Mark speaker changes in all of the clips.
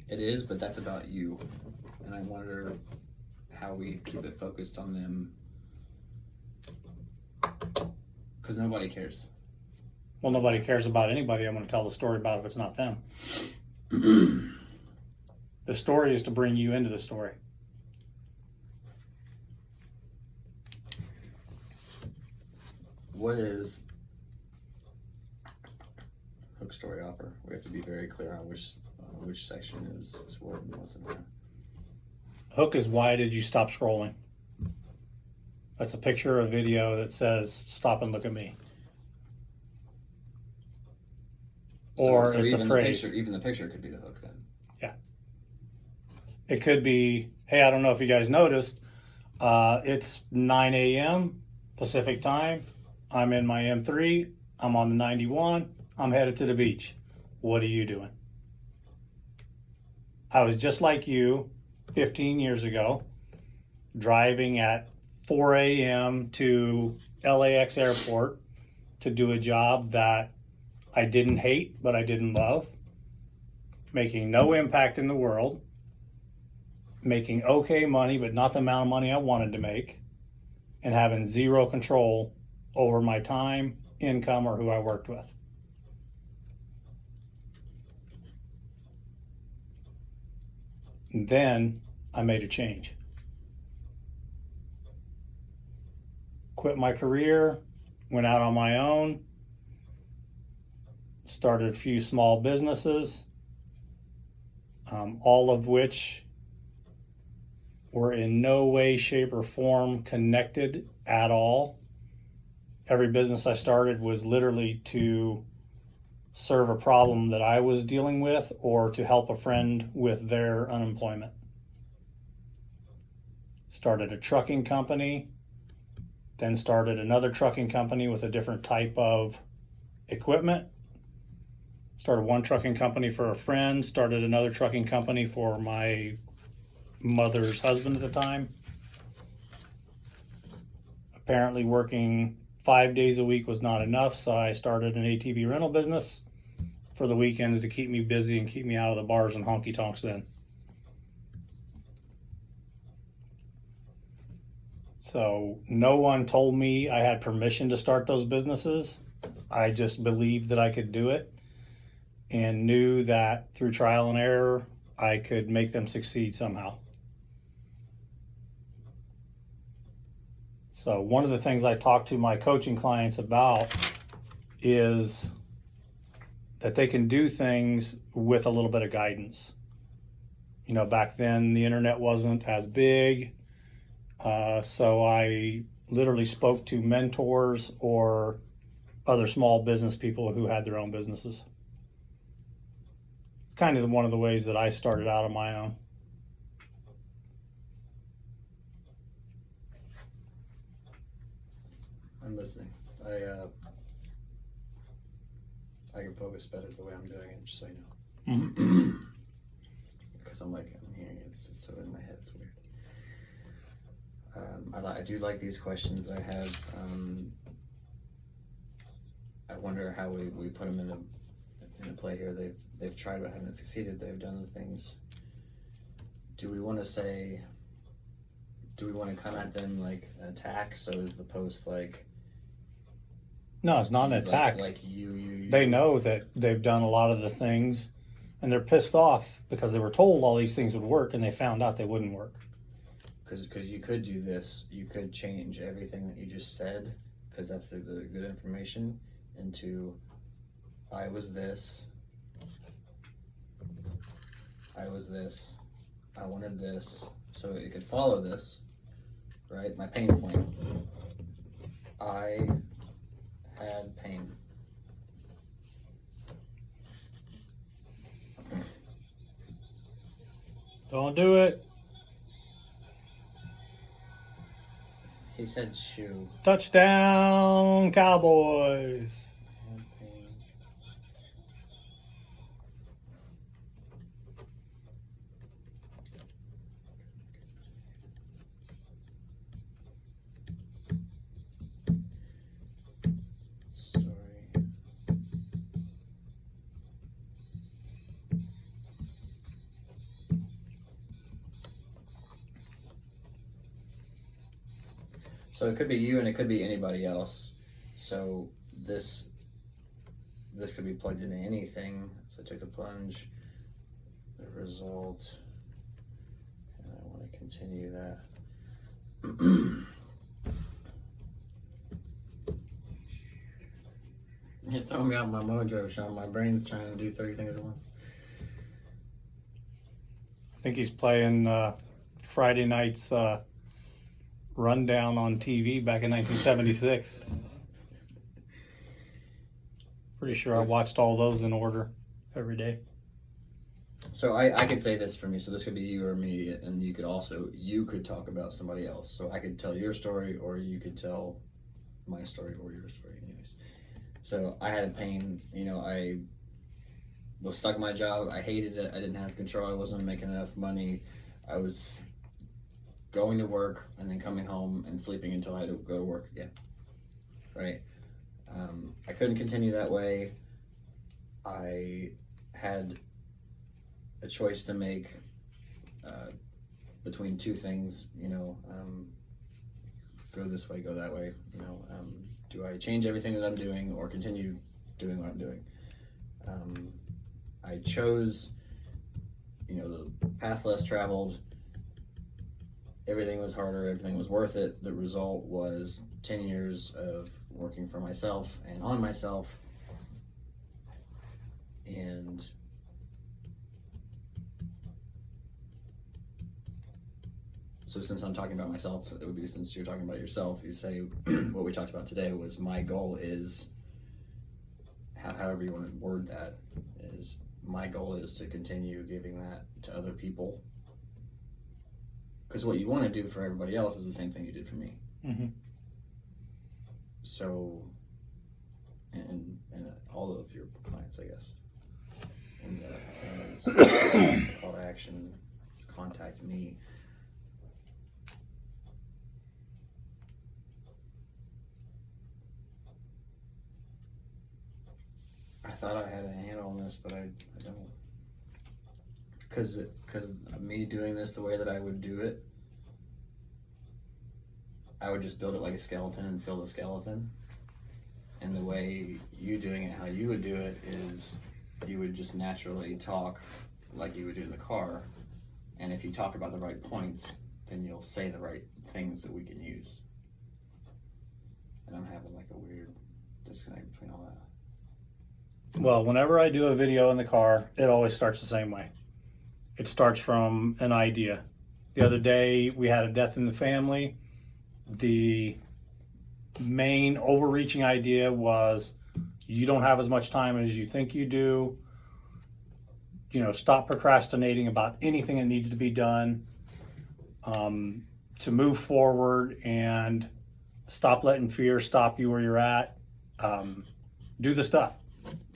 Speaker 1: It is, but that's about you. And I wonder how we keep it focused on them. Because nobody cares.
Speaker 2: Well, nobody cares about anybody I'm going to tell the story about if it's not them. The story is to bring you into the story.
Speaker 1: What is hook story offer? We have to be very clear on which section is what and what's in there.
Speaker 2: Hook is why did you stop scrolling? That's a picture or video that says stop and look at me. Or
Speaker 1: so
Speaker 2: it's a phrase.
Speaker 1: Even the picture could be the hook then.
Speaker 2: Yeah. It could be, hey, I don't know if you guys noticed, it's 9 a.m. Pacific time. I'm in my M3. I'm on the 91. I'm headed to the beach. What are you doing? I was just like you 15 years ago, driving at 4 a.m. to LAX airport to do a job that I didn't hate, but I didn't love, making no impact in the world, making okay money, but not the amount of money I wanted to make, and having zero control over my time, income, or who I worked with. And then I made a change. Quit my career, went out on my own, started a few small businesses, all of which were in no way, shape, or form connected at all. Every business I started was literally to serve a problem that I was dealing with or to help a friend with their unemployment. Started a trucking company, then started another trucking company with a different type of equipment. Started one trucking company for a friend, started another trucking company for my mother's husband at the time. Apparently working 5 days a week was not enough, so I started an ATV rental business for the weekends to keep me busy and keep me out of the bars and honky tonks then. So no one told me I had permission to start those businesses. I just believed that I could do it and knew that through trial and error, I could make them succeed somehow. So one of the things I talk to my coaching clients about is that they can do things with a little bit of guidance. You know, back then the internet wasn't as big. So I literally spoke to mentors or other small business people who had their own businesses. It's kind of one of the ways that I started out on my own.
Speaker 1: I'm listening. I can focus better the way I'm doing it, just so you know.
Speaker 2: Mm-hmm.
Speaker 1: Because I'm hearing it, it's so in my head, it's weird. I do like these questions I have. I wonder how we put them in a play here. They've tried but haven't succeeded. They've done the things. Do we want to come at them like an attack? So is the post like?
Speaker 2: No, it's not an attack.
Speaker 1: Like you.
Speaker 2: They know that they've done a lot of the things, and they're pissed off because they were told all these things would work, and they found out they wouldn't work.
Speaker 1: Because you could do this, you could change everything that you just said, because that's the good information, into I was this, I wanted this, so it could follow this, right? My pain point. I had pain.
Speaker 2: Don't do it.
Speaker 1: He said shoe.
Speaker 2: Touchdown, Cowboys.
Speaker 1: I had pain. Sorry. So it could be you and it could be anybody else. So this could be plugged into anything. So I took the plunge, the result, and I want to continue that. You're throwing me out my mojo, Sean. My brain's trying to do 30 things at once.
Speaker 2: I think he's playing Friday night's Rundown on TV back in 1976. Pretty sure I watched all those in order every day.
Speaker 1: So I could say this for me. So this could be you or me, and you could talk about somebody else. So I could tell your story, or you could tell my story or your story, anyways. So I had pain. I was stuck in my job. I hated it. I didn't have control. I wasn't making enough money. I was going to work and then coming home and sleeping until I had to go to work again. Right? I couldn't continue that way. I had a choice to make between two things, go this way, go that way. Do I change everything that I'm doing or continue doing what I'm doing? I chose, the path less traveled. Everything was harder, everything was worth it. The result was 10 years of working for myself and on myself. And so since I'm talking about myself, it would be since you're talking about yourself, you say what we talked about today was my goal is, however you want to word that, is my goal is to continue giving that to other people. Because what you want to do for everybody else is the same thing you did for me.
Speaker 2: Mm-hmm.
Speaker 1: So, and all of your clients, I guess. And the call to action is contact me. I thought I had a handle on this, but I don't. Because me doing this the way that I would do it, I would just build it like a skeleton and fill the skeleton. And the way you doing it, how you would do it, is you would just naturally talk like you would do in the car. And if you talk about the right points, then you'll say the right things that we can use. And I'm having like a weird disconnect between all that.
Speaker 2: Well, whenever I do a video in the car, it always starts the same way. It starts from an idea. The other day, we had a death in the family. The main overreaching idea was you don't have as much time as you think you do. Stop procrastinating about anything that needs to be done to move forward, and stop letting fear stop you where you're at. Do the stuff.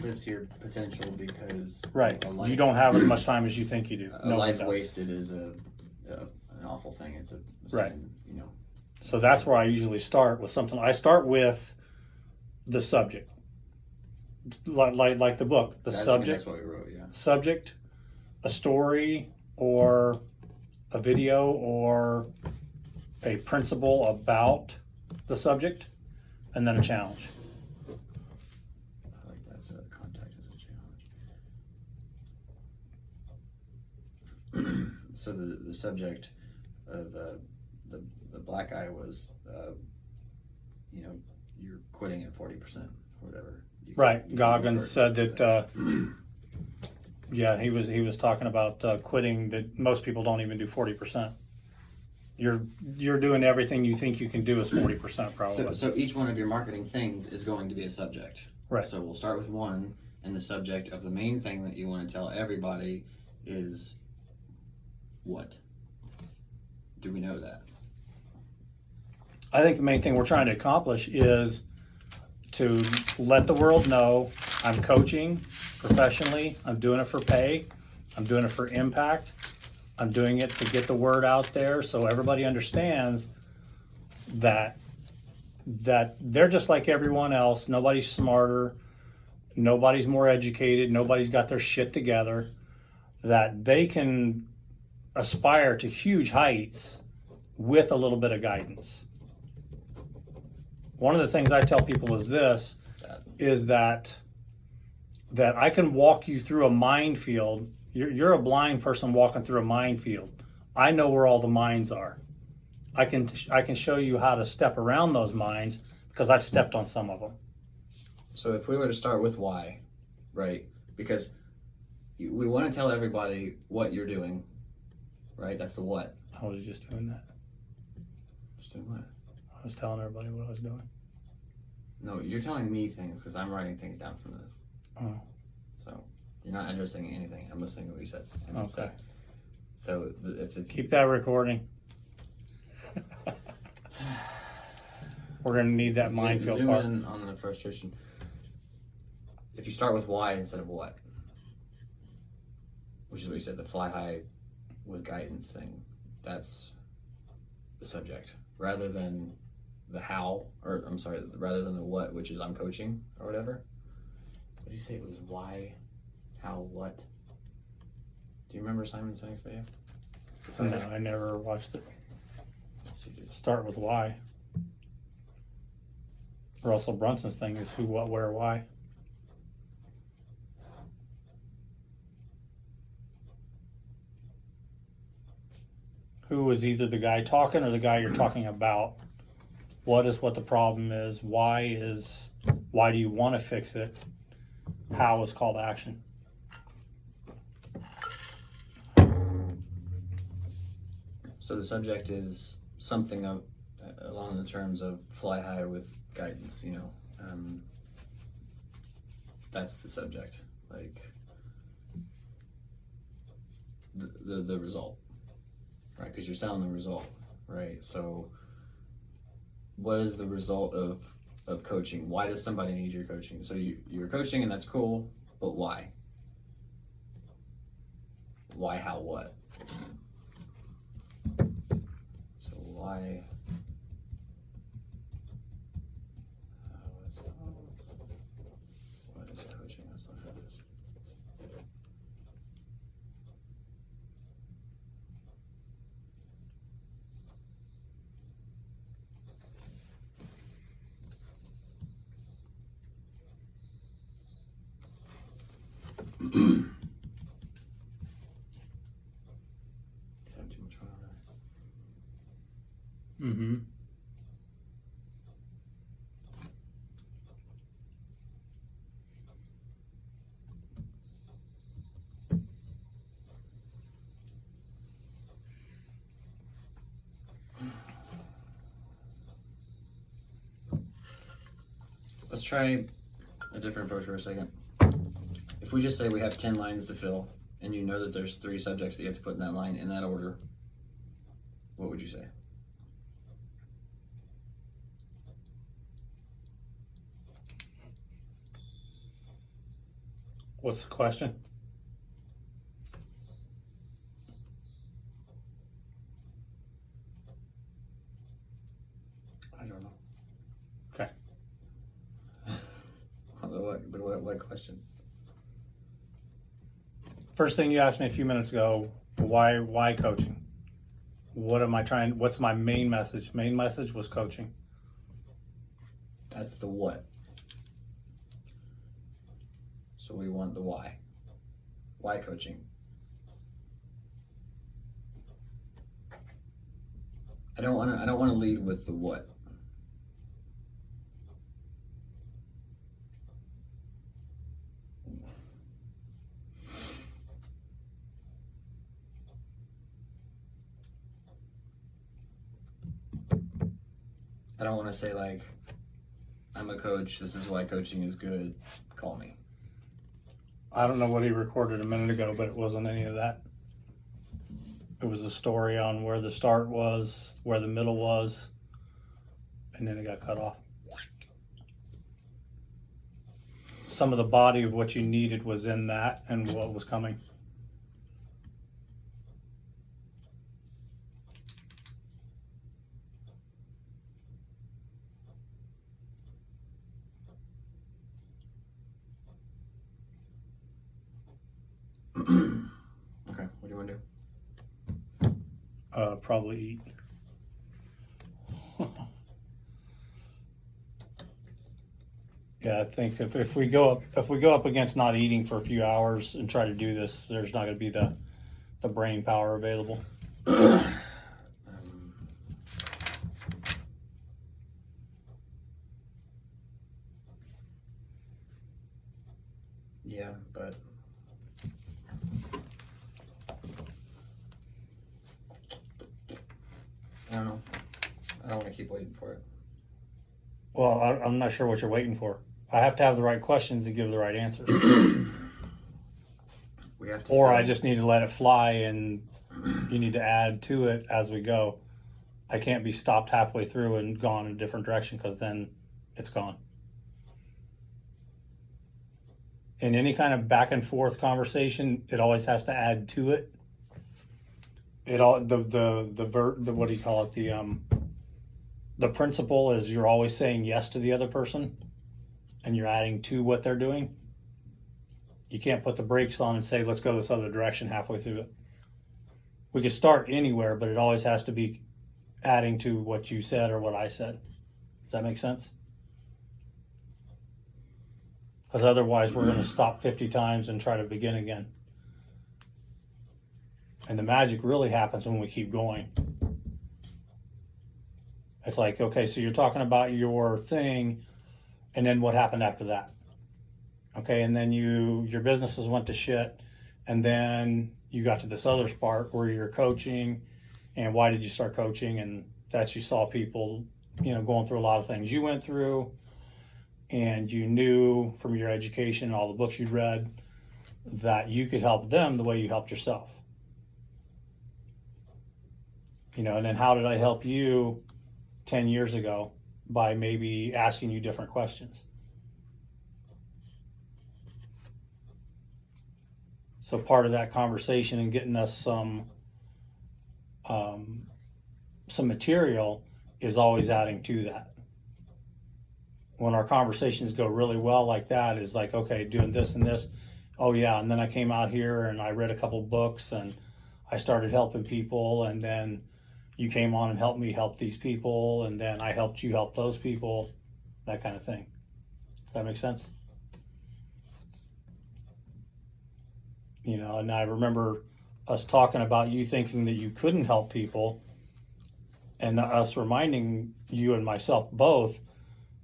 Speaker 1: Live to your potential, because
Speaker 2: right, you don't have as much time as you think you do.
Speaker 1: A life wasted is an awful thing. It's a
Speaker 2: right.
Speaker 1: sin,
Speaker 2: So that's where I usually start with something. I start with the subject, like the book. The subject.
Speaker 1: That's what we wrote. Yeah.
Speaker 2: Subject, a story, or a video, or a principle about the subject, and then a challenge.
Speaker 1: I like that. So contact is a challenge. So the subject of the black eye was, you're quitting at 40% or whatever.
Speaker 2: Right. Goggins said that. Yeah, he was talking about quitting. That most people don't even do 40%. You're doing everything you think you can do is 40% probably.
Speaker 1: So each one of your marketing things is going to be a subject.
Speaker 2: Right.
Speaker 1: So we'll start with one, and the subject of the main thing that you want to tell everybody is what? Do we know that?
Speaker 2: I think the main thing we're trying to accomplish is to let the world know I'm coaching professionally. I'm doing it for pay. I'm doing it for impact. I'm doing it to get the word out there so everybody understands that they're just like everyone else. Nobody's smarter. Nobody's more educated. Nobody's got their shit together. That they can aspire to huge heights with a little bit of guidance. one of the things I tell people is this,
Speaker 1: That.
Speaker 2: is that I can walk you through a minefield. You're a blind person walking through a minefield. I know where all the mines are. I can show you how to step around those mines because I've stepped on some of them.
Speaker 1: So if we were to start with why, right? Because we want to tell everybody what you're doing, right? That's the what.
Speaker 2: I was just doing that.
Speaker 1: Just doing what?
Speaker 2: I was telling everybody what I was doing.
Speaker 1: No, you're telling me things because I'm writing things down from this.
Speaker 2: Oh.
Speaker 1: So you're not addressing anything. I'm listening to what you said.
Speaker 2: Okay.
Speaker 1: So if
Speaker 2: Keep that recording. We're gonna need that minefield
Speaker 1: zoom
Speaker 2: part.
Speaker 1: in on the frustration. If you start with why instead of what, which is what you said, the fly high with guidance thing, that's the subject, rather than the how, or I'm sorry, rather than the what, which is I'm coaching or whatever. What did you say? It was why, how, what? Do you remember Simon Sinek's video?
Speaker 2: No, I never watched it.
Speaker 1: Yes, you did.
Speaker 2: Start with why. Russell Brunson's thing is who, what, where, why. Who is either the guy talking or the guy you're talking about? What is what the problem is? Why do you want to fix it? How is call to action?
Speaker 1: So the subject is something of along the terms of fly high with guidance, you know. That's the subject, like the result, right? Because you're selling the result, right? So what is the result of coaching? Why does somebody need your coaching? So you're coaching and that's cool, but why? Why, how, what? So why? What is coaching? Let's look at this. Having too much fun on that.
Speaker 2: Mm-hmm.
Speaker 1: Let's try a different approach for a second. If we just say we have 10 lines to fill, and you know that there's 3 subjects that you have to put in that line in that order, what would you say?
Speaker 2: What's the question?
Speaker 1: I don't know.
Speaker 2: Okay.
Speaker 1: What question?
Speaker 2: First thing you asked me a few minutes ago, why coaching? What's my main message? Main message was coaching.
Speaker 1: That's the what. So we want the why. Why coaching? I don't want to lead with the what. I don't want to say like, I'm a coach, this is why coaching is good, call me.
Speaker 2: I don't know what he recorded a minute ago, but it wasn't any of that. It was a story on where the start was, where the middle was, and then it got cut off. Some of the body of what you needed was in that and what was coming.
Speaker 1: Okay, what do you want to do?
Speaker 2: Probably eat. Yeah, I think if we go up against not eating for a few hours and try to do this, there's not going to be the brain power available.
Speaker 1: Yeah, but I don't know. I don't want to keep waiting for it.
Speaker 2: Well, I'm not sure what you're waiting for. I have to have the right questions to give the right answers.
Speaker 1: We have to.
Speaker 2: Or I just need to let it fly and you need to add to it as we go. I can't be stopped halfway through and gone in a different direction because then it's gone. In any kind of back and forth conversation, it always has to add to it. It all the what do you call it? The principle is you're always saying yes to the other person and you're adding to what they're doing. You can't put the brakes on and say, let's go this other direction halfway through it. We could start anywhere, but it always has to be adding to what you said or what I said. Does that make sense? Because otherwise we're going to stop 50 times and try to begin again. And the magic really happens when we keep going. It's like, okay, so you're talking about your thing, and then what happened after that? Okay, and then your businesses went to shit, and then you got to this other part where you're coaching, and why did you start coaching? And that you saw people, going through a lot of things you went through, and you knew from your education and all the books you'd read that you could help them the way you helped yourself. And then how did I help you 10 years ago? By maybe asking you different questions. So part of that conversation and getting us some material is always adding to that. When our conversations go really well like that, is like, okay, doing this and this. Oh yeah, and then I came out here and I read a couple books and I started helping people, and then you came on and helped me help these people, and then I helped you help those people, that kind of thing. Does that make sense? And I remember us talking about you thinking that you couldn't help people, and us reminding you and myself both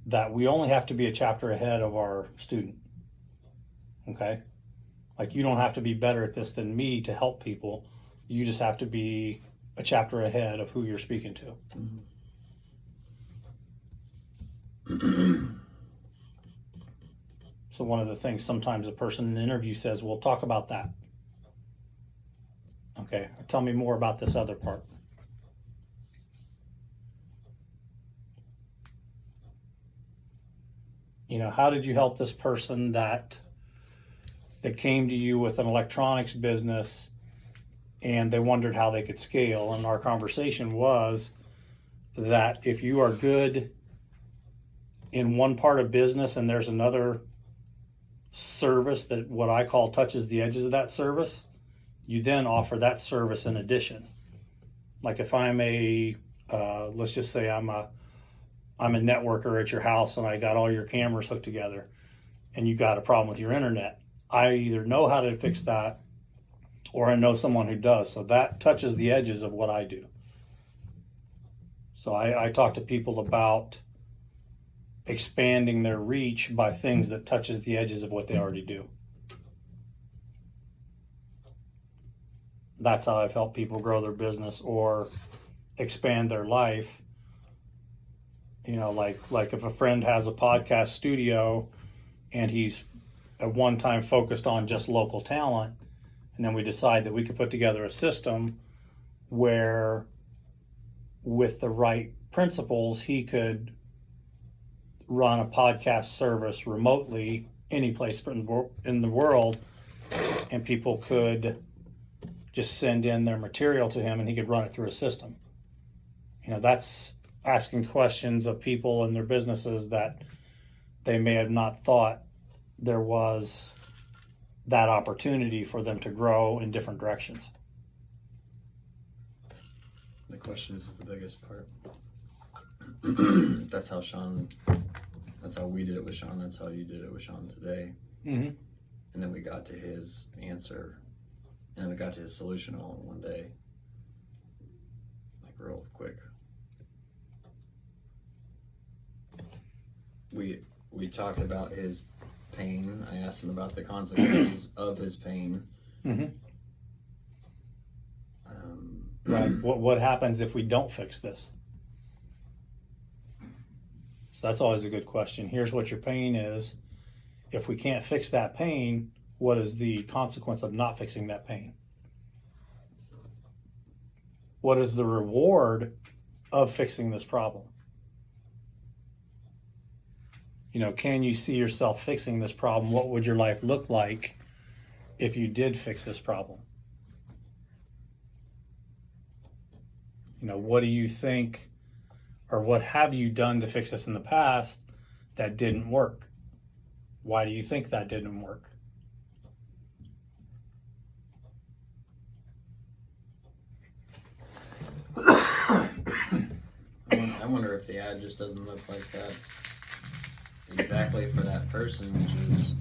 Speaker 2: that we only have to be a chapter ahead of our student. Okay? Like, you don't have to be better at this than me to help people. You just have to be a chapter ahead of who you're speaking to. So one of the things sometimes a person in an interview says, we'll talk about that. Okay, tell me more about this other part. How did you help this person that came to you with an electronics business and they wondered how they could scale? And our conversation was that if you are good in one part of business and there's another service that what I call touches the edges of that service, you then offer that service in addition. Like if I'm let's just say I'm a networker at your house and I got all your cameras hooked together and you got a problem with your internet. I either know how to fix that or I know someone who does. So that touches the edges of what I do. So I talk to people about expanding their reach by things that touches the edges of what they already do. That's how I've helped people grow their business or expand their life. Like if a friend has a podcast studio and he's at one time focused on just local talent, and then we decide that we could put together a system where with the right principles, he could run a podcast service remotely any place in the world, and people could just send in their material to him and he could run it through a system. That's asking questions of people and their businesses that they may have not thought there was that opportunity for them to grow in different directions.
Speaker 1: The questions is the biggest part. That's how Sean That's how we did it with Sean. That's how you did it with Sean today.
Speaker 2: Mm-hmm.
Speaker 1: And then we got to his answer, and we got to his solution all in one day, like real quick. We talked about his pain. I asked him about the consequences of his pain.
Speaker 2: Mm-hmm. Right. What happens if we don't fix this? So that's always a good question. Here's what your pain is. If we can't fix that pain, what is the consequence of not fixing that pain? What is the reward of fixing this problem? You know, can you see yourself fixing this problem? What would your life look like if you did fix this problem? You know, what do you think, or what have you done to fix this in the past that didn't work? Why do you think that didn't work?
Speaker 1: I wonder if the ad just doesn't look like that exactly for that person, which is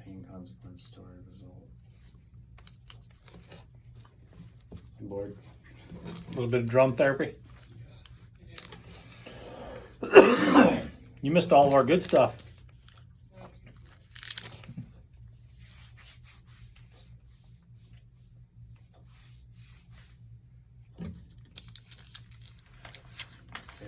Speaker 1: pain, consequence, story, result. I'm bored.
Speaker 2: A little bit of drum therapy. You missed all of our good stuff.
Speaker 1: Yeah.